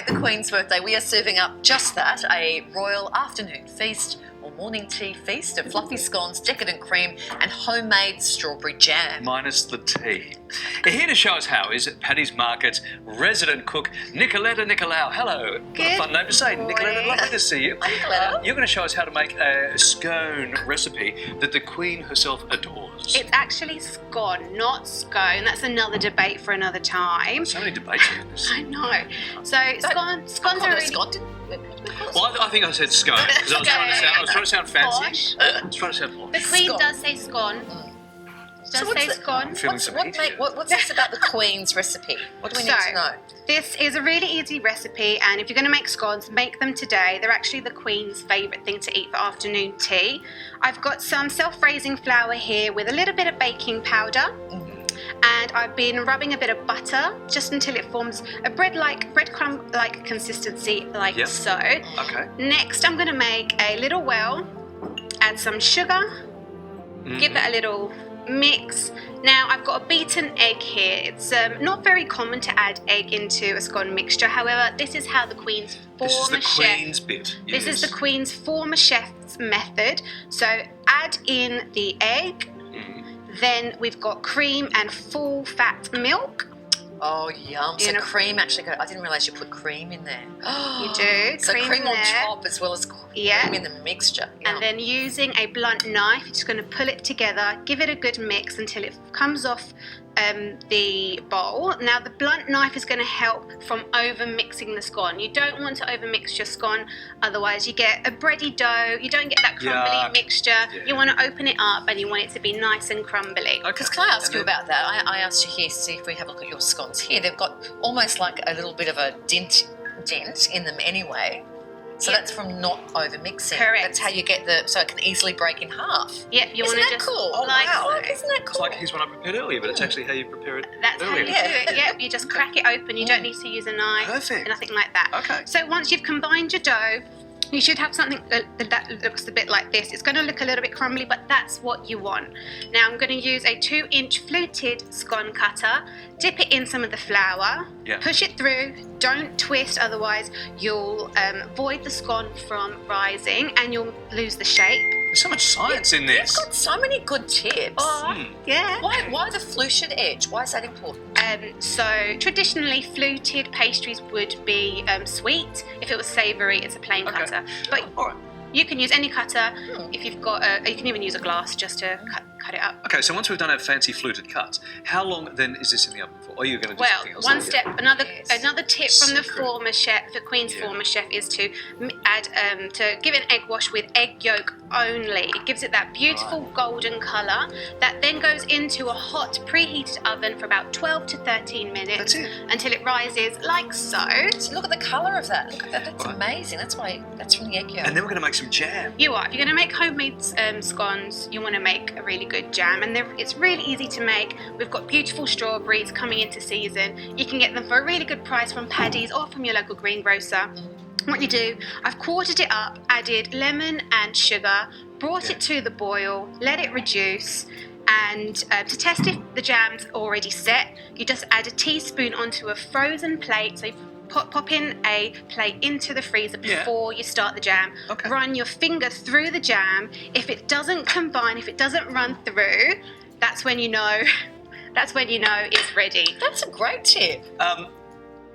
the Queen's birthday, we are serving up just that, a royal afternoon feast or morning tea feast of fluffy scones, decadent cream and homemade strawberry jam. Minus the tea. Here to show us how is Paddy's Market's resident cook, Nicoletta Nicolau. Hello. What a fun name to say. morning. Nicoletta, lovely to see you. Hi, Nicoletta. You're going to show us how to make a scone recipe that the Queen herself adores. It's actually scone, not scone. That's another debate for another time. So many debates in this. I know. So scones are really... Scone. Well, I think I said scone because I was trying to sound fancy. Posh. I was trying to sound posh. The Queen Scone. does say scone. Does say scone. Feeling some heat here. What's this about the Queen's recipe? What do we need to know? This is a really easy recipe, and if you're going to make scones, make them today. They're actually the Queen's favourite thing to eat for afternoon tea. I've got some self-raising flour here with a little bit of baking powder. And I've been rubbing a bit of butter just until it forms a breadcrumb-like consistency, like so. Okay. Next, I'm going to make a little well, add some sugar, give it a little mix. Now, I've got a beaten egg here. It's not very common to add egg into a scone mixture. However, this is how the Queen's former Queen's bit. This is the Queen's former chef's method. So add in the egg. Then we've got cream and full fat milk. Oh, yum. So cream actually I didn't realise you put cream in there. You do. So cream on there. top as well as cream in the mixture. Yum. And then using a blunt knife, you're just going to pull it together, give it a good mix until it comes off the bowl. Now the blunt knife is going to help from over mixing the scone. You don't want to over mix your scone, otherwise you get a bready dough. You don't get that crumbly mixture. You want to open it up and you want it to be nice and crumbly. Because can I ask you about that? I asked you here, see if we have a look at your scones here. They've got almost like a little bit of a dent in them anyway. So that's from not over mixing. Correct. That's how you get so it can easily break in half. Yep, you want to just cool? Isn't that cool? It's like here's what I prepared earlier, but it's actually how you prepare it That's earlier. how you do it. Yep, you just crack it open. You don't need to use a knife. Perfect. Nothing like that. Okay. So once you've combined your dough, you should have something that looks a bit like this. It's going to look a little bit crumbly, but that's what you want. Now I'm going to use a 2-inch fluted scone cutter, dip it in some of the flour, push it through, don't twist, otherwise you'll void the scone from rising and you'll lose the shape. There's so much science in this. You've got so many good tips. Yeah. Why the fluted edge? Why is that important? So traditionally fluted pastries would be sweet. If it was savoury, it's a plain cutter. But you can use any cutter. If you've got you can even use a glass just to cut it up. Okay, so once we've done our fancy fluted cuts, how long then is this in the oven for? Or are you going to do something else? One step, another tip from the former chef, the Queen's former chef, is to add to give an egg wash with egg yolk only. It gives it that beautiful golden colour that then goes into a hot preheated oven for about 12 to 13 minutes until it rises like so. Look at the colour of that. Look at that. That's amazing. That's from the egg yolk. And then we're going to make some jam. If you're going to make homemade scones, you want to make a really good jam, and it's really easy to make. We've got beautiful strawberries coming into season. You can get them for a really good price from Paddy's or from your local greengrocer. What you do, I've quartered it up, added lemon and sugar, brought it to the boil, let it reduce, and to test if the jam's already set, you just add a teaspoon onto a frozen plate. So pop in a plate into the freezer before you start the jam. Run your finger through the jam. If it doesn't combine, if it doesn't run through, that's when you know it's ready. That's a great tip.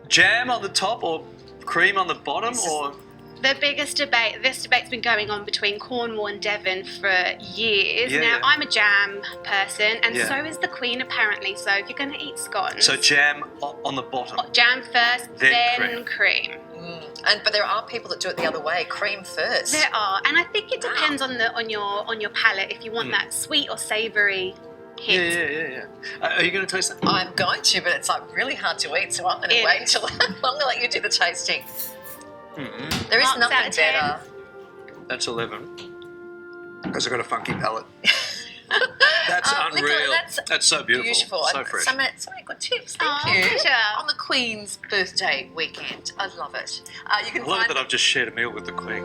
Jam on the top or cream on the bottom, or the biggest debate. This debate's been going on between Cornwall and Devon for years. Now I'm a jam person, and so is the Queen apparently. So if you're going to eat scones, so jam on the bottom. Jam first, then cream. But there are people that do it the other way, cream first. There are, and I think it depends on your palate. If you want that sweet or savoury hint. Yeah. Are you going to taste that? I'm going to, but it's like really hard to eat, so I'm going to wait until I'm going to let you do the tasting. There is nothing better. That's 11. Because I've got a funky palate. That's unreal. Nicola, that's so beautiful. So fresh. So many good tips. Thank you. Pleasure. On the Queen's birthday weekend. I love it. You can I love that I've just shared a meal with the Queen.